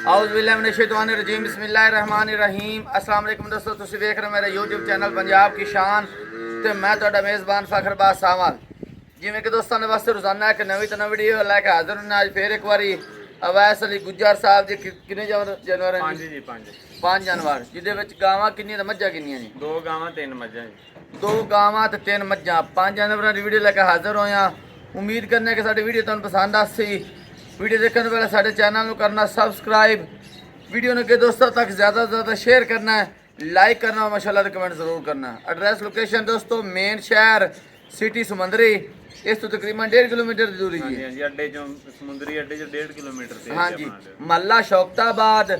ਆਊਜ਼ ਬਿੱਲਾਹਿ ਮਿਨਸ਼ ਸ਼ੈਤਾਨਿਰ regime ਬਿਸਮਿल्लाहिर रहमानिर रहीम। अस्सलाम वालेकुम दोस्तों, ਤੁਸੀਂ ਵੇਖ ਰਹੇ ਹੋ ਮੇਰਾ YouTube ਚੈਨਲ ਪੰਜਾਬ ਕੀ ਸ਼ਾਨ ਤੇ ਮੈਂ ਤੁਹਾਡਾ ਮੇਜ਼ਬਾਨ ਫਖਰਬਾਜ਼ ਸਾਵਲ। ਜਿਵੇਂ ਕਿ ਦੋਸਤਾਂ ਦੇ ਵਾਸਤੇ ਰੋਜ਼ਾਨਾ ਇੱਕ ਨਵੀਂ ਤੋਂ ਨਵੀਂ ਵੀਡੀਓ ਲੈ ਕੇ ਹਾਜ਼ਰ ਹਾਂ। ਅੱਜ ਫੇਰ ਇੱਕ ਵਾਰੀ ਅਵੈਸ ਅਲੀ ਗੁੱਜਰ ਸਾਹਿਬ ਜੀ ਕਿੰਨੇ ਜਾਨਵਰ ਹਨ? 5 ਜੀ 5 5 ਜਾਨਵਰ, ਜਿਹਦੇ ਵਿੱਚ ਗਾਵਾਂ ਕਿੰਨੀਆਂ ਤੇ ਮੱਝਾਂ ਕਿੰਨੀਆਂ ਜੀ? 2 ਗਾਵਾਂ 3 ਮੱਝਾਂ ਜੀ। 2 ਗਾਵਾਂ ਤੇ 3 ਮੱਝਾਂ, 5 ਜਾਨਵਰਾਂ ਦੀ ਵੀਡੀਓ ਲੈ ਕੇ ਹਾਜ਼ਰ ਹੋਇਆ। ਉਮੀਦ ਕਰਨੇ ਕਿ ਸਾਡੀ ਵੀਡੀਓ ਤੁਹਾਨੂੰ ਪਸੰਦ ਆਸੀ। ਵੀਡੀਓ देखने वाले साढ़े चैनल को करना सब्सक्राइब, वीडियो ने के दोस्तों तक ज़्यादा से ज़्यादा शेयर करना है, लाइक करना और माशाल्लाह कमेंट ज़रूर करना है। एड्रेस लोकेशन दोस्तों मेन शहर सिटी समंदरी, इस तो तकरीबन 1.5 किलोमीटर की दूरी है जी। अड्डे जो समुद्री अड्डे जो 1.5 किलोमीटर से हाँ जी। महला शौकताबाद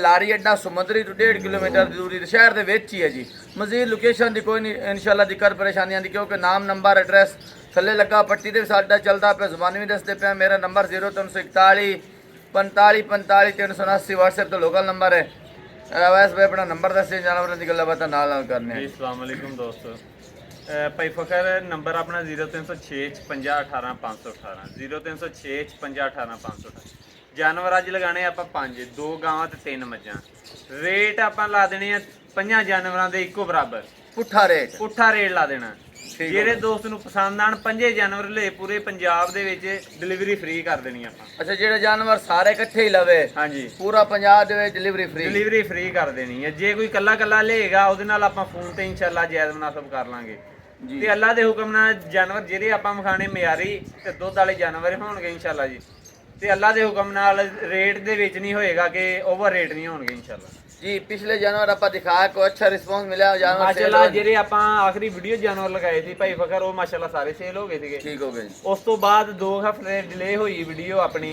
लारी अड्डा समुद्री तो 1.5 किलोमीटर की दूरी शहर के विच ही है जी। मजीद लोकेशन की कोई नहीं इंशाल्लाह दिक्कत परेशानी आती, क्योंकि नाम नंबर एड्रैस थले लगा पट्टी दे साडा चलता पे ज़बानी भी दसते पे। मेरा नंबर 0341 45 45 379 व्हाट्सएप तो लोकल नंबर है। वैसे भाई अपना नंबर दस जानवर की गल बात नाल करने। अस्सलाम वालेकुम दोस्तों, भाई फखर नंबर अपना 0306 50 18 518 0306 50 18 518। जानवर अज लगाने आप 5, 2 गावां ते 3 मज्जां। रेट आप ला देने 5 जानवरां दे इक्को बराबर पुट्ठा रेट ला देना। ਜਿਹੜੇ ਦੋਸਤ ਨੂੰ ਪਸੰਦ ਆਣ 5 ਜਾਨਵਰ ਲੈ ਪੂਰੇ ਪੰਜਾਬ ਦੇ ਵਿੱਚ ਡਿਲੀਵਰੀ ਫ੍ਰੀ ਕਰ ਦੇਣੀ ਆਪਾਂ। ਅੱਛਾ, ਜਿਹੜੇ ਜਾਨਵਰ ਸਾਰੇ ਇਕੱਠੇ ਹੀ ਲਵੇ? ਹਾਂਜੀ, ਪੂਰਾ ਪੰਜਾਬ ਦੇ ਵਿੱਚ ਡਿਲੀਵਰੀ ਫ੍ਰੀ ਕਰ ਦੇਣੀ ਹੈ। ਜੇ ਕੋਈ ਕੱਲਾ ਲਏਗਾ ਉਹਦੇ ਨਾਲ ਆਪਾਂ ਫੋਨ ਤੇ ਇਨਸ਼ਾਅੱਲਾ ਜਾਇਜ਼ ਮੁਨਾਸਬ ਕਰ ਲਾਂਗੇ ਜੀ। ਤੇ ਅੱਲਾ ਦੇ ਹੁਕਮ ਨਾਲ ਜਾਨਵਰ ਜਿਹੜੇ ਆਪਾਂ ਮਖਾਣੇ ਮਿਆਰੀ ਤੇ ਦੁੱਧ ਵਾਲੇ ਜਾਨਵਰ ਹੋਣਗੇ ਇਨਸ਼ਾਅੱਲਾ ਜੀ। ਤੇ ਅੱਲਾ ਦੇ ਹੁਕਮ ਨਾਲ ਰੇਟ ਦੇ ਵਿੱਚ ਨਹੀਂ ਹੋਏਗਾ ਕਿ ਓਵਰ ਰੇਟ ਨਹੀਂ ਹੋਣਗੇ ਇਨਸ਼ਾਅੱਲਾ जी। पिछले जानवर आप दिखाया को अच्छा रिस्पांस मिला जानवर माशाल्लाह। ਜਿਹੜੇ ਆਪਾਂ ਆਖਰੀ ਵੀਡੀਓ ਜਾਨਵਰ ਲਗਾਏ ਸੀ ਭਾਈ ਫਕਰ, ਉਹ ਮਾਸ਼ਾਅੱਲਾ ਸਾਰੇ ਸੇਲ ਹੋ ਗਏ ਸੀਗੇ। ਠੀਕ ਹੋ ਗਏ। ਉਸ ਤੋਂ ਬਾਅਦ 2 ਹਫ਼ਤੇ ਡਿਲੇ ਹੋਈ ਵੀਡੀਓ ਆਪਣੀ।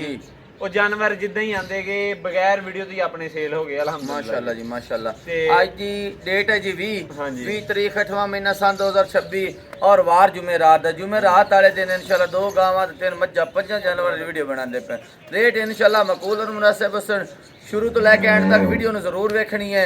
ਉਹ ਜਾਨਵਰ ਜਿੱਦਾਂ ਹੀ ਆਂਦੇਗੇ ਬਗੈਰ ਵੀਡੀਓ ਤੋਂ ਹੀ ਆਪਣੇ ਸੇਲ ਹੋ ਗਏ ਅਲਹਮਦੁਲਿल्लाह माशाल्लाह जी माशाल्लाह। आज की डेट है जी 20 तारीख 8वां महीना सन 2026 और वार जुमेरात है। जुमेरात वाले दिन इंशाल्लाह 2 गावां ते 3 मज्जां 5 जानवर की वीडियो बनाते पे। रेट इंशाल्लाह मकबूल और मुनासिब हसन। शुरू तो लैके एंड तक वीडियो ने जरूर वेखनी है,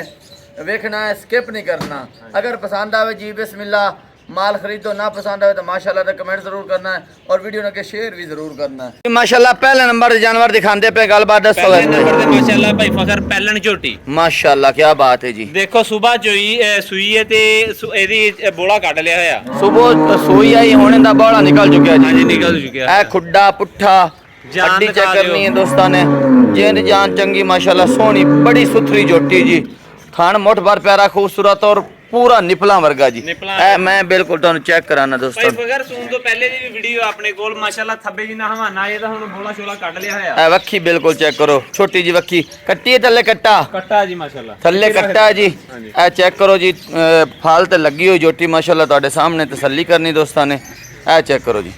वेखना है, स्किप नहीं करना। अगर पसंद आवे जी बिस्मिल्लाह, माल खरीदो, ना पसंद आवे तो माशाल्लाह का कमेंट जरूर करना है और वीडियो ने के शेयर भी जरूर करना है। माशाल्लाह पहले नंबर जानवर दिखाते पे गलबात दसो। पहले नंबर ते माशाल्लाह भाई फखर पैलन झोटी माशाल्लाह क्या बात है जी। देखो सुबह जोई सुई है ते एदी बोला काट लिया होया। सुबह सुई आई होने दा बोला निकल चुका जी। हां जी निकल चुका है। ए खुड्डा पुट्ठा हड्डी चेक करनी है दोस्तों ने। जेन जान चंगी माशाल्लाह सोहनी बड़ी सुथरी जोटी जी। थान मुठ भर प्यारा खूबसूरत और पूरा निपला वर्गा जी। मैं बिल्कुल तुहानू चेक कराना दोस्तों। भाई फगर सून तो पहले दी वीडियो अपने कोल माशाल्लाह थब्बे जी ना हवाना ये ता हुन बोला शोला काट लिया होया। ए वक्खी बिल्कुल चेक करो, छोटी जी वक्खी कट्टी है, थल्ले कट्टा जी माशाल्लाह थल्ले कट्टा जी। ए चेक करो जी, फाल ते लगी हुई जोटी माशाल्लाह तुहाडे सामने तसल्ली करनी दोस्तों ने। ए चेक करो जी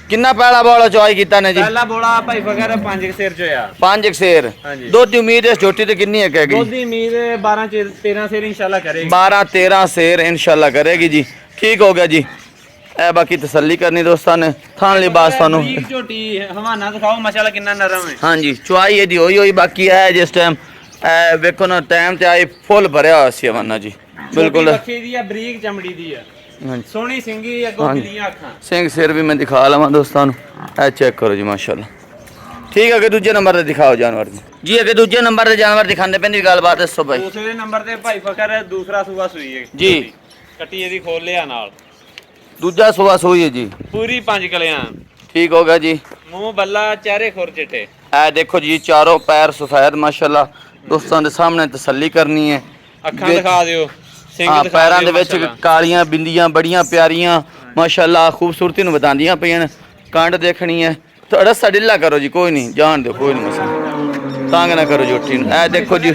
किन्ना पहला बोला चॉइस कीता ने जी? पहला बोला भाई फकर 5 सेर चोया। 5 सेर दुध की उम्मीद है छोटी ते कितनी है कहेगी? दुध की उम्मीद 12 13 सेर इंशाल्लाह करेगी। 12 13 सेर इंशाल्लाह करेगी जी। ठीक हो गया जी। ए बाकी तसल्ली करनी दोस्तों ने। थान लिबास थानू छोटी हवाना दिखाओ माशाल्लाह कितना नरम है। हां जी, चुआई है जी होई बाकी है जिस टाइम वेखो ना टाइम ते आई फुल भरया होया सी हवाना जी। बिल्कुल बच्चे दी है, बरीक चमड़ी दी है, सोहनी सिंगी अगों बिलियां अखां। सिंग सिर भी मैं दिखा लवां दोस्तों नू। ए चेक करो जी माशाल्लाह। ठीक है, अगे दूजे नंबर ते दिखाओ जानवर जी। अगे दूजे नंबर ते जानवर दिखांदे पैंदी गलबात दसो भाई। दूसरे नंबर ते भाई फकर दूसरा सुबह सुई है जी। कट्टी एदी खोल लिया नाल। दूजा सुबह सुई है जी, पूरी 5 कलियां। ठीक हो गया जी। मुंह बल्ला चेहरे खुर चिट्टे। ए देखो जी चारों पैर सफेद माशाल्लाह दोस्तों दे सामने तसल्ली करनी है। अखां दिखा दियो, हाँ पैरां दे विच कालियां बिंदियां बड़ियां प्यारियां माशाल्लाह खूबसूरती नू बतांदियां पईयां। कांड देखनी है तो रस्सा ढिला करो जी, कोई नहीं जान दो, कोई नहीं मसला, तंग ना करो जोटी नू। ए देखो जी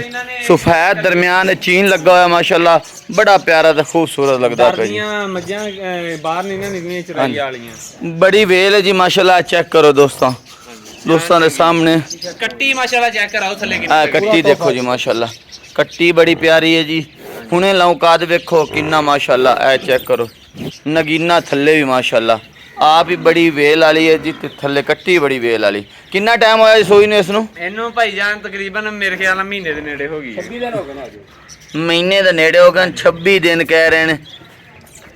सफेद दरमियान चीन लगा हुआ माशाल्लाह, बड़ा प्यारा ते खूबसूरत लगदा पे जी। मज्जां बाहर नहीं ना निकलियां चराई वालियां, बड़ी वेल है जी माशाल्लाह। चेक करो दोस्तों दे सामने कट्टी माशाल्लाह चेक कराओ थल्ले की कट्टी देखो जी माशाल्लाह, कट्टी बड़ी प्यारी है जी। हुणे लाऊं काद वेखो किन्ना माशाल्लाह। ए चेक करो नगीना थल्ले भी माशाल्लाह, आप ही बड़ी वेल वाली है जी, थल्ले कट्टी बड़ी वेल वाली। कितना टाइम होया सोई ने इसनू? इनू भाई जान तकरीबन मेरे ख्याल नाल महीने दे नेड़े हो गई। 26 दिन हो गए ना, महीने दे नेड़े हो गए, 26 दिन कह रहे ने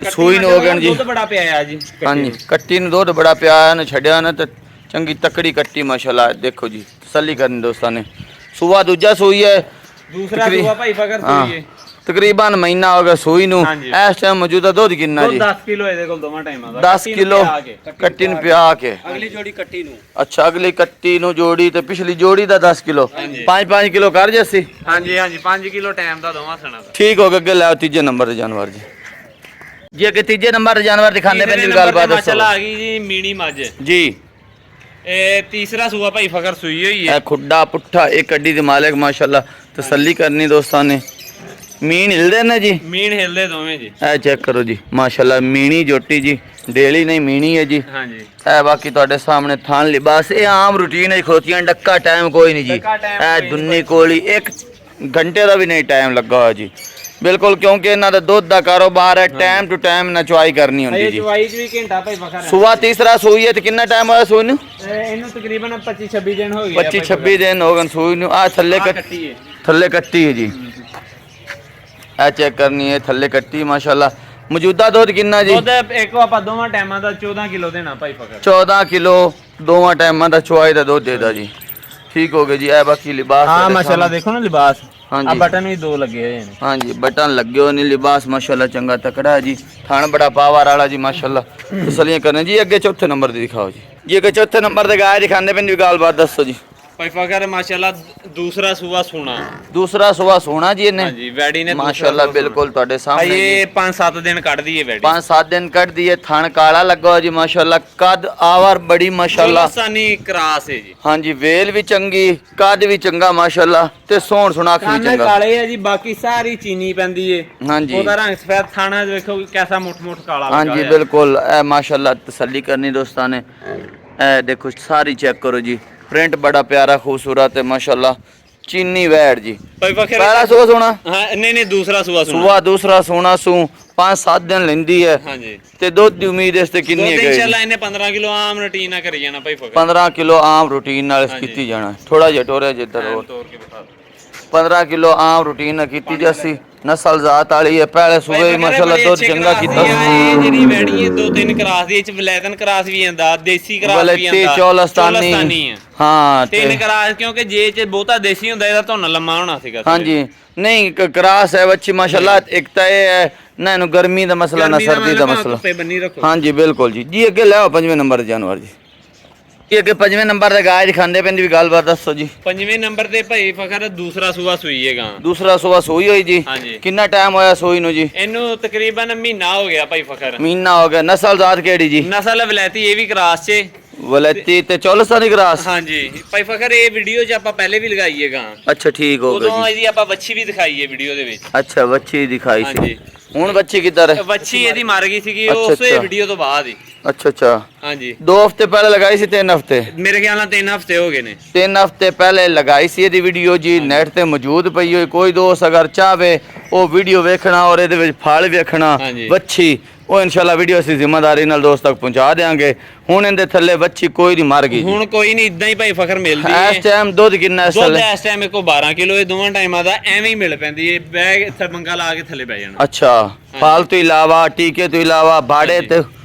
सोई ने हो गए जी। दुध बड़ा पिया जी। हां जी, कट्टी ने दुध बड़ा पिया ने, छड्या ना ते चंगी तकड़ी कट्टी माशाल्लाह। देखो जी तसल्ली करनी दोस्तां ने। ਸੂਆ ਦੂਜਾ ਸੂਈ ਹੈ ਦੂਸਰਾ ਸੂਆ ਭਾਈ ਫਕਰ ਸੂਈ ਹੈ ਤਕਰੀਬਨ ਮਹੀਨਾ ਹੋ ਗਿਆ ਸੂਈ ਨੂੰ। ਇਸ ਟਾਈਮ ਮੌਜੂਦਾ ਦੁੱਧ ਕਿੰਨਾ ਜੀ? 10 ਕਿਲੋ ਇਹਦੇ ਕੋਲ ਦੋਵਾਂ ਟਾਈਮਾਂ ਦਾ। 10 ਕਿਲੋ ਕੱਟੀ ਨੂੰ ਪਿਆ ਕੇ। ਅਗਲੀ ਜੋੜੀ ਕੱਟੀ ਨੂੰ। ਅੱਛਾ ਅਗਲੀ ਕੱਟੀ ਨੂੰ ਜੋੜੀ ਤੇ ਪਿਛਲੀ ਜੋੜੀ ਦਾ 10 ਕਿਲੋ 5 ਕਿਲੋ ਕਰ ਜੱਸੀ। ਹਾਂਜੀ 5 ਕਿਲੋ ਟਾਈਮ ਦਾ ਦੋਵਾਂ ਸਣਾ ਦਾ। ਠੀਕ ਹੋ ਗਿਆ। ਅੱਗੇ ਲੈ ਤੀਜੇ ਨੰਬਰ ਦੇ ਜਾਨਵਰ ਜੀ। ਜੀ ਅੱਗੇ ਤੀਜੇ ਨੰਬਰ ਦੇ ਜਾਨਵਰ ਦਿਖਾਣੇ ਪੈਂਦੀ ਗੱਲਬਾਤ ਦੱਸੋ। ਮਾਸ਼ਾਅੱਲਾ ਆ ਗਈ ਜੀ ਮੀਣੀ ਮੱਝ ਜੀ। ਇਹ ਤੀਸਰਾ ਸੂਆ ਭਾਈ ਫਕਰ ਸੂਈ ਹੋਈ ਹੈ। ਇਹ ਖੁੱਡਾ ਪੁੱਠਾ ਇੱਕ ਗੱਡੀ ਦੇ ਮਾਲਕ ਮਾਸ਼ਾਅੱਲਾ ਤਸੱਲੀ ਕਰਨੀ ਦੋਸਤਾਂ ਨੇ। ਮੀਨ ਹਿਲਦੇ ਨੇ ਜੀ? ਮੀਨ ਹਿਲਦੇ ਦੋਵੇਂ ਜੀ। ਇਹ ਚੈੱਕ ਕਰੋ ਜੀ ਮਾਸ਼ਾਅੱਲਾ ਮੀਣੀ ਜੋਟੀ ਜੀ ਡੇਲੀ ਨਹੀਂ ਮੀਣੀ ਹੈ ਜੀ। ਹਾਂਜੀ ਇਹ ਬਾਕੀ ਤੁਹਾਡੇ ਸਾਹਮਣੇ ਥਾਨ ਲਿਬਾਸ ਇਹ ਆਮ ਰੂਟੀਨ ਹੈ ਖੋਤੀਆਂ ਡੱਕਾ ਟਾਈਮ ਕੋਈ ਨਹੀਂ ਜੀ। ਇਹ ਦੁੰਨੀ ਕੋਲੀ 1 ਘੰਟੇ ਦਾ ਵੀ ਨਹੀਂ ਟਾਈਮ ਲੱਗਾ ਹੋਇਆ ਜੀ ਬਿਲਕੁਲ ਕਿਉਂਕਿ ਇਹਨਾਂ ਦਾ ਦੁੱਧ ਦਾ ਕਾਰੋਬਾਰ ਹੈ ਟਾਈਮ ਟੂ ਟਾਈਮ ਨਚਵਾਈ ਕਰਨੀ ਹੁੰਦੀ ਜੀ। ਚਵਾਈ ਚ ਵੀ ਘੰਟਾ ਭਾਈ ਫਕਰ ਹੈ। ਸੂਆ ਤੀਸਰਾ ਸੂਈ ਹੈ ਤੇ ਕਿੰਨਾ ਟਾਈਮ ਹੋਇਆ ਸੂਈ ਨੂੰ? ਇਹਨੂੰ ਤਕਰੀਬਨ 25-26 ਦਿਨ ਹੋ ਗਏ। 25-26 ਦਿਨ ਹੋ ਗਏ ਸੂਈ ਨੂੰ। ਆ ਥੱਲੇ ਕੱਟੀ ਹੈ। ਥੱਲੇ ਕੱਟੀ ਹੈ ਜੀ। ਇਹ ਚੈੱਕ ਕਰਨੀ ਹੈ ਥੱਲੇ ਕੱਟੀ ਮਾਸ਼ਾਅੱਲਾ। ਮੌਜੂਦਾ ਦੁੱਧ ਕਿੰਨਾ ਜੀ? ਦੁੱਧ ਇੱਕ ਆਪਾਂ ਦੋਵਾਂ ਟਾਈਮਾਂ ਦਾ 14 ਕਿਲੋ ਦੇਣਾ ਭਾਈ ਫਕਰ। 14 ਕਿਲੋ ਦੋਵਾਂ ਟਾਈਮਾਂ ਦਾ ਚੁਆਈ ਦਾ ਦੁੱਧ ਦੇਦਾ ਜੀ। ਠੀਕ ਹੋ ਗਿਆ ਜੀ। ਇਹ ਬਾਕੀ ਲਿਬਾਸ ਹਾਂ ਮਾਸ਼ਾਅੱਲਾ ਦੇਖੋ ਨਾ ਲਿਬਾਸ। ਹਾਂਜੀ ਆ ਬਟਨ ਵੀ 2 ਲੱਗੇ ਹੋਏ ਨੇ। ਹਾਂਜੀ ਬਟਨ ਲੱਗੇ ਹੋਏ ਨੇ। ਲਿਬਾਸ ਮਾਸ਼ਾਅੱਲਾ ਚੰਗਾ ਤਕੜਾ ਹੈ ਜੀ। ਥਣ ਬੜਾ ਪਾਵਰ ਵਾਲਾ ਜੀ ਮਾਸ਼ਾਅੱਲਾ। ਤਸਲੀਆਂ ਕਰਨੇ ਜੀ। ਅੱਗੇ ਚੌਥੇ ਨੰਬਰ ਤੇ ਦਿਖਾਓ ਜੀ। ਜੀ ਅੱਗੇ ਚੌਥੇ ਨੰਬਰ ਤੇ ਗਾय ਦਿਖਾਉਂਦੇ ਪੈਣ ਦੀ ਗੱਲਬਾਤ ਦੱਸੋ ਜੀ। ਭਾਈ ਫਕਰ ਮਾਸ਼ਾਅੱਲਾ ਦੂਸਰਾ ਸੂਆ ਸੋਨਾ। ਦੂਸਰਾ ਸੂਆ ਸੋਨਾ ਜੀ ਇਹਨੇ। ਹਾਂਜੀ ਵੈਡੀ ਨੇ ਮਾਸ਼ਾਅੱਲਾ ਬਿਲਕੁਲ ਤੁਹਾਡੇ ਸਾਹਮਣੇ ਇਹ 5-7 ਦਿਨ ਕੱਢਦੀ ਹੈ ਵੈਡੀ। 5-7 ਦਿਨ ਕੱਢਦੀ ਹੈ। ਥਣ ਕਾਲਾ ਲੱਗਾ ਹੋਇਆ ਜੀ ਮਾਸ਼ਾਅੱਲਾ। ਕੱਦ ਆਵਰ ਬੜੀ ਮਾਸ਼ਾਅੱਲਾ। ਸਾਨੀ ਕਰਾਸ ਹੈ ਜੀ। ਹਾਂਜੀ ਵੇਲ ਵੀ ਚੰਗੀ ਕੱਦ ਵੀ ਚੰਗਾ ਮਾਸ਼ਾਅੱਲਾ ਤੇ ਸੋਹਣ ਸੁਣਾਖ ਵੀ ਚੰਗਾ। ਕਾਲੇ ਹੈ ਜੀ ਬਾਕੀ ਸਾਰੀ ਚੀਨੀ ਪੈਂਦੀ ਹੈ। ਹਾਂਜੀ ਉਹਦਾ ਰੰਗ ਸਫੈਦ ਥਾਣਾ ਦੇਖੋ ਕੈਸਾ ਮੁੱਠ ਕਾਲਾ ਲੱਗਾ ਹਾਂਜੀ ਬਿਲਕੁਲ। ਇਹ ਮਾਸ਼ਾਅੱਲਾ ਤਸੱਲੀ ਕਰਨੀ ਦੋਸਤਾਂ ਨੇ। ਇਹ ਦੇਖੋ ਸਾਰੀ ਚੈੱਕ ਕਰੋ ਜੀ। ਪ੍ਰਿੰਟ ਬੜਾ ਪਿਆਰਾ ਖੂਬਸੂਰਤ ਹੈ ਮਾਸ਼ਾਅੱਲਾ। ਚੀਨੀ ਵੈੜ ਜੀ। ਭਾਈ ਫਕਰ ਪਹਿਲਾ ਸੂਆ ਸੋਣਾ? ਹਾਂ ਨਹੀਂ ਦੂਸਰਾ ਸੂਆ ਸੂਆ ਦੂਸਰਾ ਸੋਣਾ ਸੂ 5-7 ਦਿਨ ਲੈਂਦੀ ਹੈ। ਹਾਂਜੀ ਤੇ ਦੁੱਧ ਦੀ ਉਮੀਦ ਇਸ ਤੇ ਕਿੰਨੀ ਹੈ? ਇਨਸ਼ਾਅੱਲਾ ਇਹਨੇ 15 ਕਿਲੋ ਆਮ ਰੂਟੀਨ ਨਾਲ ਕਰੀ ਜਾਣਾ ਭਾਈ ਫਕਰ। 15 ਕਿਲੋ ਆਮ ਰੂਟੀਨ ਨਾਲ ਕੀਤੀ ਜਾਣਾ। ਥੋੜਾ ਜਿਹਾ ਟੋਰਿਆ ਜਿੱਧਰ ਹੋਰ ਤੋੜ ਕੇ ਬਤਾ 15 ਕਿਲੋ ਆਮ ਰੂਟੀਨ ਨਾਲ ਕੀਤੀ ਜਾਸੀ। ਨਸਲ ਜ਼ਾਤ ਵਾਲੀ ਹੈ। ਪਹਿਲੇ ਸੂਏ ਮਾਸ਼ਾਅੱਲਾ ਦੁੱਧ ਚੰਗਾ ਕੀਤਾ। ਇਹ ਜਿਹੜੀ ਵੈੜੀ ਹੈ 2-3 ਕਰਾਸ ਦੀ। ਇਹ ਚ ਵਲੈਤਨ ਕਰਾਸ ਵੀ ਆਂਦਾ ਦੇਸੀ ਕਰਾਸ ਵੀ ਆਂਦਾ ਚੌਲਸਤਾਨੀ ਹੈ। ਹਾਂ 3 ਕਰਾਸ ਕਿਉਂਕਿ ਜੇ ਚ ਬਹੁਤਾ ਦੇਸੀ ਹੁੰਦਾ ਇਹਦਾ ਧੁੰਨ ਲੰਮਾ ਹੋਣਾ ਸੀਗਾ। ਹਾਂਜੀ ਨਹੀਂ ਕਰਾਸ ਹੈ ਬੱਚੀ ਮਾਸ਼ਾਅੱਲਾ। ਇੱਕ ਤਾਂ ਇਹ ਹੈ ਨਾ ਇਹਨੂੰ ਗਰਮੀ ਦਾ ਮਸਲਾ ਨਾ ਸਰਦੀ ਦਾ ਮਸਲਾ। ਹਾਂਜੀ ਬਿਲਕੁਲ ਜੀ। ਜੀ ਅੱਗੇ ਲੈ ਆਓ 5ਵੇਂ ਨੰਬਰ ਦੇ ਜਾਨਵਰ ਜੀ। ਇਹ ਅੱਗੇ 5ਵੇਂ ਨੰਬਰ ਤੇ ਗਾय ਦਿਖਾਉਂਦੇ ਪੈਂਦੀ ਵੀ ਗੱਲਬਾਤ ਦੱਸੋ ਜੀ। 5ਵੇਂ ਨੰਬਰ ਤੇ ਭਾਈ ਫਕਰ ਦੂਸਰਾ ਸੂਆ ਸੂਈ ਹੈਗਾ। ਦੂਸਰਾ ਸੂਆ ਸੂਈ ਹੋਈ ਜੀ। ਕਿੰਨਾ ਟਾਈਮ ਹੋਇਆ ਸੂਈ ਨੂੰ ਜੀ? ਇਹਨੂੰ ਤਕਰੀਬਨ ਮਹੀਨਾ ਹੋ ਗਿਆ ਭਾਈ ਫਕਰ। ਮਹੀਨਾ ਹੋ ਗਿਆ। ਨਸਲ ਜ਼ਾਤ ਕਿਹੜੀ ਜੀ? ਨਸਲ ਵਲੈਤੀ ਇਹ ਵੀ ਕਰਾਸ 'ਚ ਵਲੈਤੀ ਤੇ ਚੌਲਸਤਾਨੀ ਕਰਾਸ। ਹਾਂਜੀ ਭਾਈ ਫਕਰ ਇਹ ਵੀਡੀਓ 'ਚ ਆਪਾਂ ਪਹਿਲੇ ਵੀ ਲਗਾਈਏਗਾ। ਅੱਛਾ ਠੀਕ ਹੋ ਗਿਆ ਉਦੋਂ ਇਹਦੀ ਆਪਾਂ ਵੱਛੀ ਵੀ ਦਿਖਾਈ ਹੈ ਵੀਡੀਓ ਦੇ ਵਿੱਚ। ਅੱਛਾ ਵੱਛੀ ਦਿਖਾਈ ਸੀ। ਹੁਣ ਬੱਚੀ ਕਿੱਧਰ ਹੈ? ਵੱਛੀ ਇਹਦੀ ਮਰ ਗਈ ਸੀਗੀ ਉਸੇ ਵੀਡੀਓ ਤੋਂ ਬਾਅਦ ਹੀ। ਅੱਛਾ ਹਾਂਜੀ 2 ਹਫ਼ਤੇ ਪਹਿਲੇ ਲਗਾਈ ਸੀ 3 ਹਫ਼ਤੇ? ਮੇਰੇ ਖਿਆਲ ਨਾਲ 3 ਹਫ਼ਤੇ ਹੋ ਗਏ ਨੇ। 3 ਹਫ਼ਤੇ ਪਹਿਲੇ ਲਗਾਈ ਸੀ ਇਹਦੀ ਵੀਡੀਓ ਜੀ। ਨੈਟ ਤੇ ਮੌਜੂਦ ਪਈ ਹੋਈ। ਕੋਈ ਦੋਸਤ ਅਗਰ ਚਾਹਵੇ ਉਹ ਵੀਡੀਓ ਵੇਖਣਾ ਔਰ ਇਹਦੇ ਵਿੱਚ ਫਲ ਵੇਖਣਾ ਵੱਛੀ ਉਹ ਇਨਸ਼ਾਅੱਲਾ ਵੀਡੀਓ ਅਸੀਂ ਜ਼ਿੰਮੇਵਾਰੀ ਨਾਲ ਦੋਸਤ ਤੱਕ ਪਹੁੰਚਾ ਦੇਵਾਂਗੇ। ਹੁਣ ਇਹਦੇ ਥੱਲੇ ਵੱਛੀ ਕੋਈ ਨਹੀਂ ਮਰ ਗਈ। ਹੁਣ ਕੋਈ ਨਹੀਂ ਇਦਾਂ ਹੀ ਭਾਈ ਫਕਰ ਮਿਲਦੀ ਹੈ। ਇਸ ਟਾਈਮ ਦੁੱਧ ਕਿੰਨਾ ਇਸ ਦੁੱਧ ਇਸ ਟਾਈਮ ਕੋ 12 ਕਿਲੋ ਇਹ ਦੋਵਾਂ ਟਾਈਮਾਂ ਦਾ ਐਵੇਂ ਹੀ ਮਿਲ ਪੈਂਦੀ ਹੈ। ਬੈਗ ਇੱਥੇ ਮੰਗਾ ਲਾ ਕੇ ਥੱਲੇ ਬੈ ਜਾਣਾ। ਅੱਛਾ ਫਲ ਤੋਂ ਇਲਾਵਾ ਟੀਕੇ ਤੋਂ ਇਲਾਵਾ ਬਾੜੇ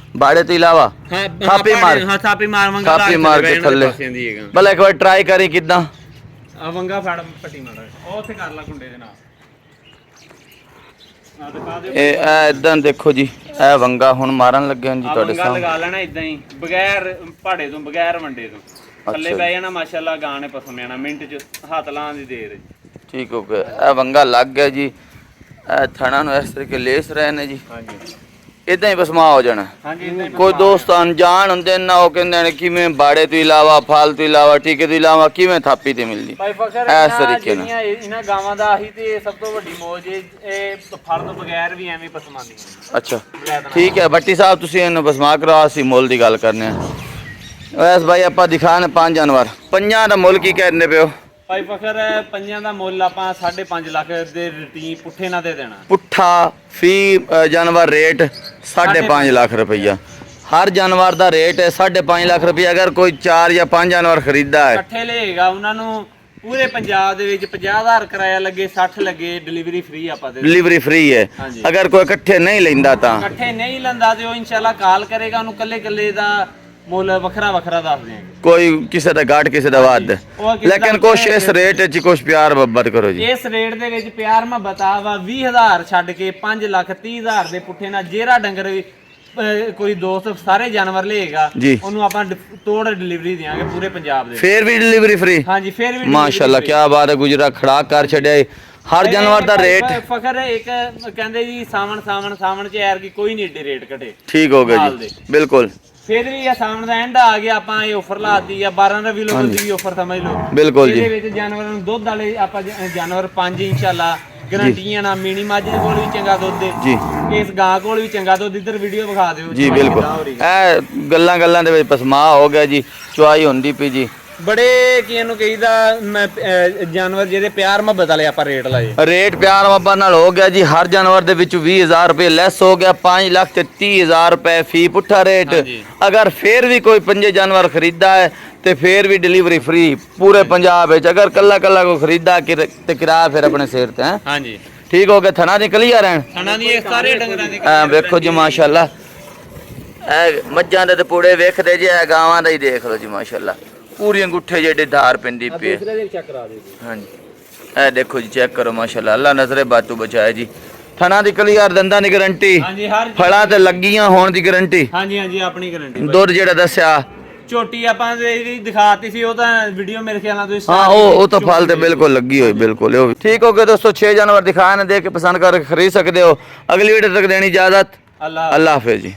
ਤੋਂ ਇਲਾਵਾ ਥਾਪੀ ਮਾਰ ਮੰਗਾ ਲਾ ਕੇ ਮਾਰ ਕੇ ਥੱਲੇ। ਭਲਾ ਇੱਕ ਵਾਰ ਟਰਾਈ ਕਰੀ ਕਿਦਾਂ ਆ ਵੰਗਾ ਫੜ ਪੱਟੀ ਮਾਰ ਉਹ ਉੱਥੇ ਕਰ ਲਾ ਕੁੰਡੇ ਦੇ ਨਾਲ। ਇਹ ਇਦਾਂ ਦੇਖੋ ਜੀ। ਇਹ ਵੰਗਾ ਹੁਣ ਮਾਰਨ ਲੱਗੇ ਹਨ ਜੀ ਤੁਹਾਡੇ ਸਾਹਮਣੇ। ਲਗਾ ਲੈਣਾ ਇਦਾਂ ਹੀ ਬਗੈਰ ਪਹਾੜੇ ਤੋਂ ਬਗੈਰ ਵੰਡੇ ਤੋਂ ਥੱਲੇ ਬੈ ਜਾਣਾ ਮਾਸ਼ਾਅੱਲਾ। ਗਾਣੇ ਪਸਮ ਜਾਣਾ ਮਿੰਟ 'ਚ ਹੱਥ ਲਾਉਣ ਦੀ ਦੇਰ। ਠੀਕ ਹੋ ਗਿਆ। ਇਹ ਵੰਗਾ ਲੱਗ ਗਿਆ ਜੀ। ਇਹ ਥਣਾ ਨੂੰ ਇਸ ਤਰੀਕੇ ਲੇਸ ਰਹੇ ਨੇ ਜੀ। ਹਾਂਜੀ ਇਦਾਂ ਹੀ ਬਸਮਾ ਹੋ ਜਾਣਾ। ਹਾਂਜੀ ਕੋਈ ਦੋਸਤ ਅਣਜਾਣ ਹੁੰਦੇ ਨਾ ਉਹ ਕਹਿੰਦੇ ਨੇ ਕਿਵੇਂ ਬਾੜੇ ਤੋਂ ਇਲਾਵਾ ਫਲ ਤੋਂ ਇਲਾਵਾ ਟੀਕੇ ਤੋਂ ਇਲਾਵਾ ਕਿਵੇਂ ਥਾਪੀ ਤੇ ਮਿਲਦੀ ਇਸ ਤਰੀਕੇ ਨਾਲ। ਇਹਨਾਂ ਗਾਵਾਂ ਦਾ ਆਹੀ ਤੇ ਸਭ ਤੋਂ ਵੱਡੀ ਮੌਜ ਇਹ ਫਲ ਤੋਂ ਬਗੈਰ ਵੀ ਐਵੇਂ ਪਸਮਾਉਂਦੀਆਂ। ਅੱਛਾ ਠੀਕ ਹੈ ਭੱਟੀ ਸਾਹਿਬ ਤੁਸੀਂ ਇਹਨੂੰ ਬਸਮਾ ਕਰਾਓ। ਅਸੀਂ ਮੁੱਲ ਦੀ ਗੱਲ ਕਰਨੇ ਆ। ਵੈਸ ਭਾਈ ਆਪਾਂ ਦਿਖਾਣ 5 ਜਾਨਵਰ। 5 ਦਾ ਮੁੱਲ ਕੀ ਕਹਿੰਦੇ ਪਿਓ? ਭਾਈ ਫਕਰ 5 ਦਾ ਮੁੱਲ ਆਪਾਂ 5.5 ਲੱਖ ਦੇ ਰੁਟੀਨ ਪੁੱਠੇ ਨਾ ਦੇ ਦੇਣਾ। ਪੁੱਠਾ ਫੀ ਜਾਨਵਰ ਰੇਟ 5.5 ਲੱਖ ਰੁਪਈਆ। ਹਰ ਜਾਨਵਰ ਦਾ ਰੇਟ ਹੈ 5.5 ਲੱਖ ਰੁਪਈਆ। ਅਗਰ ਕੋਈ 4 ਜਾਂ 5 ਜਾਨਵਰ ਖਰੀਦਦਾ ਹੈ ਇਕੱਠੇ ਲਏਗਾ ਉਹਨਾਂ ਨੂੰ ਪੂਰੇ ਪੰਜਾਬ ਦੇ ਵਿੱਚ 50,000 ਕਿਰਾਇਆ ਲੱਗੇ 60 ਲੱਗੇ ਡਿਲੀਵਰੀ ਫ੍ਰੀ ਆਪਾਂ ਦੇ। ਡਿਲੀਵਰੀ ਫ੍ਰੀ ਹੈ। ਅਗਰ ਕੋਈ ਇਕੱਠੇ ਨਹੀਂ ਲੈਂਦਾ ਤਾਂ ਇਕੱਠੇ ਨਹੀਂ ਲੈਂਦਾ ਤੇ ਉਹ ਇਨਸ਼ਾਅੱਲਾ ਕਾਲ ਕਰੇਗਾ। ਉਹਨੂੰ ਕੱਲੇ ਦਾ ਮੁੱਲ ਵੱਖਰਾ ਵੱਖਰਾ ਦੱਸ ਦਿਆਂਗੇ। ਕੋਈ ਕਿਸੇ ਦਾ ਘਾਟ ਕਿਸੇ ਦਾ ਵੱਧ, ਉਹ ਕਿਸੇ ਲੇਕਿਨ ਦਾ ਕੁਛ ਇਸ ਰੇਟ 'ਚ ਕੁਛ ਪਿਆਰ ਮੁਹੱਬਤ ਕਰੋ ਜੀ। ਇਸ ਰੇਟ ਦੇ ਵਿੱਚ ਪਿਆਰ ਮੁਹੱਬਤ ਆ ਵਾ 20000 ਛੱਡ ਕੇ 5,30,000 ਦੇ ਪੁੱਠੇ ਨਾਲ ਜਿਹੜਾ ਡੰਗਰ ਵੀ ਕੋਈ ਦੋਸਤ ਸਾਰੇ ਜਾਨਵਰ ਲਏਗਾ ਜੀ। ਉਹਨੂੰ ਆਪਾਂ ਤੋੜ ਡਿਲੀਵਰੀ ਦਿਆਂਗੇ ਪੂਰੇ ਪੰਜਾਬ ਦੇ। ਫੇਰ ਵੀ ਡਿਲੀਵਰੀ ਫ੍ਰੀ? ਹਾਂਜੀ ਫੇਰ ਵੀ ਮਾਸ਼ਾਅੱਲਾ ਕੀ ਬਾਤ ਹੈ, ਗੁਜਰਾ ਖੜਾ ਕਰ ਛੱਡਿਆ ਏ। ਹਰ ਜਾਨਵਰ ਦਾ ਰੇਟ ਫਖਰ ਇੱਕ ਕਹਿੰਦੇ ਜੀ ਸਾਵਣ ਚ ਯਾਰ ਕੀ ਕੋਈ ਨਹੀਂ ਏਡੇ ਰੇਟ ਘਟੇ। ਠੀਕ ਹੋ ਗਿਆ ਜੀ, ਬਿਲਕੁਲ। ਫਿਰ ਵੀ ਇਹ ਸਾਵਣ ਦਾ ਐਂਡ ਆ ਗਿਆ, ਆਪਾਂ ਇਹ ਆਫਰ ਲਾਤੀ ਆ 12 ਰੁਪਏ ਕਿਲੋ ਦੀ ਆਫਰ ਸਮਝ ਲਓ। ਬਿਲਕੁਲ ਜੀ। ਇਹਦੇ ਵਿੱਚ ਜਾਨਵਰਾਂ ਨੂੰ ਦੁੱਧ ਵਾਲੇ ਆਪਾਂ ਜਾਨਵਰ 5 ਇਨਸ਼ਾਅੱਲਾ ਗਰੰਟੀਆਂ ਨਾਲ ਮਿਨੀ ਮੱਝ ਦੇ ਕੋਲ ਵੀ ਚੰਗਾ ਦੁੱਧ ਦੇ ਜੀ, ਇਸ ਗਾਂ ਕੋਲ ਵੀ ਚੰਗਾ ਦੁੱਧ। ਇੱਧਰ ਵੀਡੀਓ ਵਿਖਾ ਦਿਓ ਜੀ। ਬਿਲਕੁਲ ਇਹ ਗੱਲਾਂ ਦੇ ਵਿੱਚ ਪਸਮਾ ਹੋ ਗਿਆ ਜੀ, ਚੁਆਈ ਹੁੰਦੀ ਪਈ ਜੀ। ਬੜੇ ਕੀ ਇਹਨੂੰ ਕਹੀਦਾ ਜਾਨਵਰ ਜਿਹਦੇ ਪਿਆਰ ਮੁਹੱਬਤ ਵਾਲੇ ਆਪਾਂ ਰੇਟ ਲਾਏ। ਰੇਟ ਪਿਆਰ ਮੁਹੱਬਤ ਨਾਲ ਹੋ ਗਿਆ ਜੀ। ਹਰ ਜਾਨਵਰ ਦੇ ਵਿੱਚ 20000 ਰੁਪਏ ਲੈਸ ਹੋ ਗਿਆ, 5,30,000 ਰੁਪਏ ਫੀ ਪੁੱਠਾ ਰੇਟ। ਅਗਰ ਫੇਰ ਵੀ ਕੋਈ 5 ਜਾਨਵਰ ਖਰੀਦਾ ਹੈ ਤੇ ਫੇਰ ਵੀ ਡਿਲੀਵਰੀ ਫ੍ਰੀ ਪੂਰੇ ਪੰਜਾਬ ਵਿੱਚ। ਅਗਰ ਕੱਲਾ ਕੋਈ ਖਰੀਦਾ ਤੇ ਕਿਰਾਇਆ ਫਿਰ ਆਪਣੇ ਸਿਰ ਤੇ ਹੈ। ਹਾਂਜੀ ਠੀਕ ਹੋ ਗਿਆ। ਥਣਾ ਦੀ ਕਲੀਅਰ ਹੈ, ਥਣਾ ਦੀ ਇਹ ਸਾਰੇ ਡੰਗਰਾਂ ਦੇ ਵੇਖੋ ਜੀ ਮਾਸ਼ਾਅੱਲਾ। ਇਹ ਮੱਝਾਂ ਦੇ ਤੇ ਪੂੜੇ ਵੇਖਦੇ ਜੇ, ਇਹ ਗਾਵਾਂ ਦਾ ਹੀ ਦੇਖ ਲਓ ਜੀ ਮਾਸ਼ਾਅੱਲਾ। ਪੂਰੀ ਅੰਗੂਠੇ ਜਿਹੜੇ ਧਾਰ ਪੈਂਦੀ ਪਈ ਹੈ। ਹਾਂਜੀ ਇਹ ਦੇਖੋ ਜੀ, ਚੈੱਕ ਕਰੋ ਮਾਸ਼ਾਅੱਲਾ। ਅੱਲਾ ਨਜ਼ਰੇ ਬਾਤੂ ਬਚਾਏ ਜੀ। ਥਣਾ ਦੀ ਕਲੀਅਰ, ਦੰਦਾਂ ਦੀ ਗਾਰੰਟੀ, ਹਾਂਜੀ ਹਰ ਫਲਾਂ ਤੇ ਲੱਗੀਆਂ ਹੋਣ ਦੀ ਗਾਰੰਟੀ। ਹਾਂਜੀ ਆਪਣੀ ਗਾਰੰਟੀ। ਦੁੱਧ ਜਿਹੜਾ ਦੱਸਿਆ ਝੋਟੀ ਆਪਾਂ ਜਿਹੜੀ ਦਿਖਾਤੀ ਸੀ ਉਹ ਤਾਂ ਵੀਡੀਓ ਮੇਰੇ ਖਿਆਲ ਨਾਲ ਤੁਸੀਂ ਹਾਂ ਉਹ ਤਾਂ ਫਲ ਤੇ ਬਿਲਕੁਲ ਲੱਗੀ ਹੋਈ, ਬਿਲਕੁਲ। ਉਹ ਠੀਕ ਹੋ ਗਿਆ ਦੋਸਤੋ। 6 ਜਾਨਵਰ ਦਿਖਾਏ ਨੇ, ਦੇਖ ਕੇ ਪਸੰਦ ਕਰਕੇ ਖਰੀਦ ਸਕਦੇ ਹੋ। ਅਗਲੀ ਵੀਡੀਓ ਤੱਕ ਦੇਣੀ ਇਜਾਜ਼ਤ। ਅੱਲਾ ਹਾਫਿਜ਼ ਜੀ।